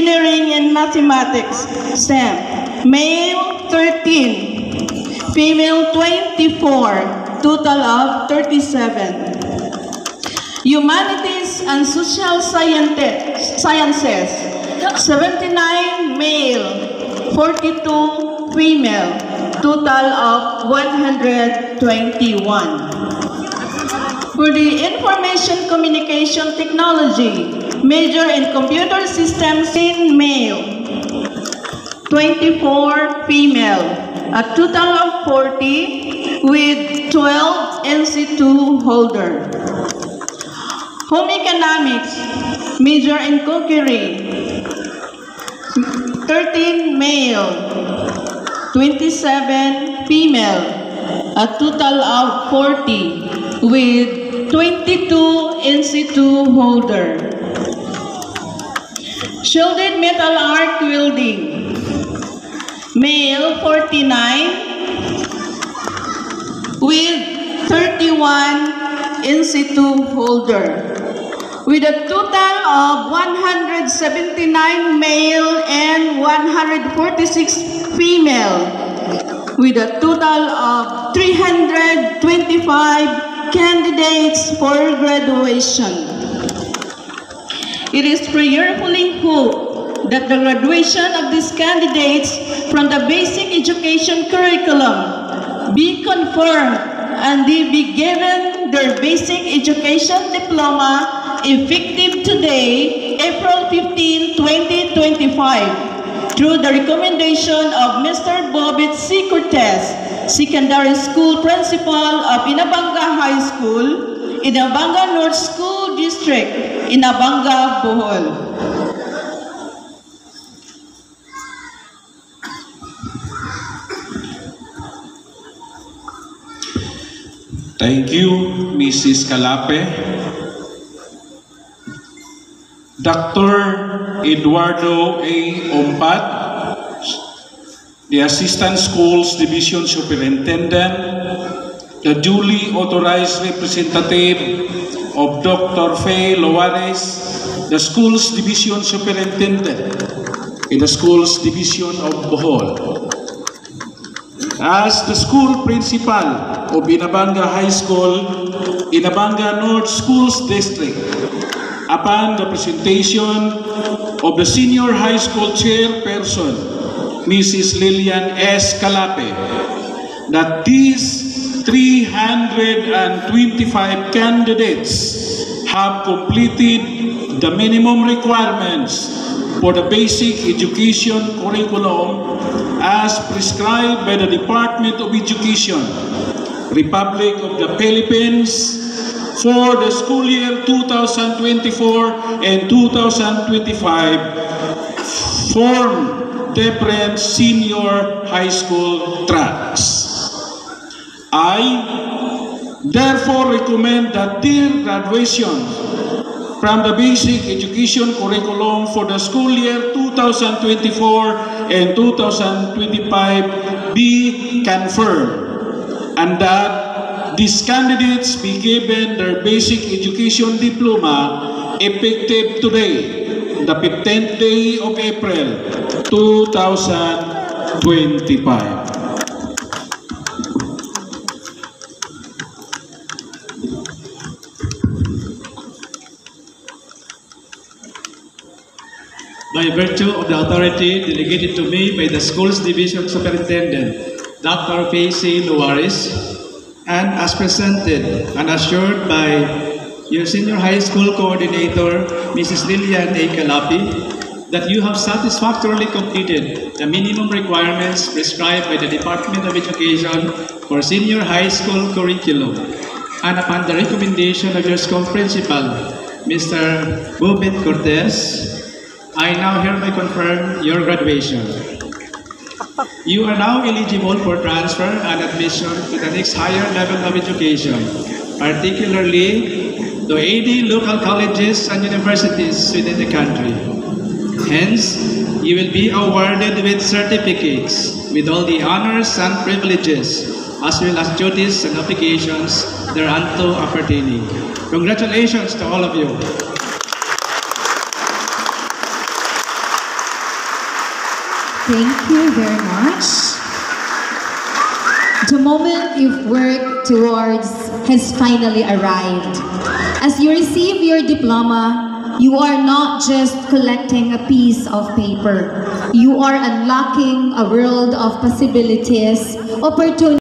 Engineering and Mathematics, STEM, male 13, female 24, total of 37. Humanities and Social Sciences, 79 male, 42 female, total of 121. For the Information Communication Technology, major in Computer Systems, 10 male, 24 female, a total of 40 with 12 NC2 holder. Home Economics, major in Cookery, 13 male, 27 female, a total of 40 with 22 NC2 holder. Shielded Metal Arc Welding, male 49 with 31 NC2 holder. With a total of 179 male and 146 female, with a total of 325 candidates for graduation. It is prayerfully hoped that the graduation of these candidates from the basic education curriculum be confirmed and they be given their basic education diploma effective today, April 15, 2025, through the recommendation of Mr. Bobit C. Cortez, Secondary School Principal of Inabanga High School, Inabanga North School District, Inabanga, Bohol. Thank you, Mrs. Calape. Dr. Eduardo A. Ompat, the Assistant Schools Division Superintendent, the duly authorized representative of Dr. Faye Loares, the Schools Division Superintendent in the Schools Division of Bohol. As the school principal of Inabanga High School, Inabanga North Schools District, upon the presentation of the Senior High School Chairperson, Mrs. Lillian S. Calape, that these 325 candidates have completed the minimum requirements for the basic education curriculum as prescribed by the Department of Education, Republic of the Philippines, for the school year 2024 and 2025, form different senior high school tracks. I therefore recommend that their graduation from the basic education curriculum for the school year 2024 and 2025 be confirmed, and that these candidates be given their basic education diploma effective today, the 15th day of April 2025. By virtue of the authority delegated to me by the Schools Division Superintendent, Dr. Faye C. Loares, and as presented and assured by your Senior High School Coordinator, Mrs. Lillian A. Calape, that you have satisfactorily completed the minimum requirements prescribed by the Department of Education for Senior High School curriculum, and upon the recommendation of your school principal, Mr. Bobit Cortez, I now hereby confirm your graduation. You are now eligible for transfer and admission to the next higher level of education, particularly to 80 local colleges and universities within the country. Hence, you will be awarded with certificates with all the honors and privileges, as well as duties and obligations thereunto appertaining. Congratulations to all of you. Thank you very much. The moment you've worked towards has finally arrived. As you receive your diploma, you are not just collecting a piece of paper. You are unlocking a world of possibilities, opportunities,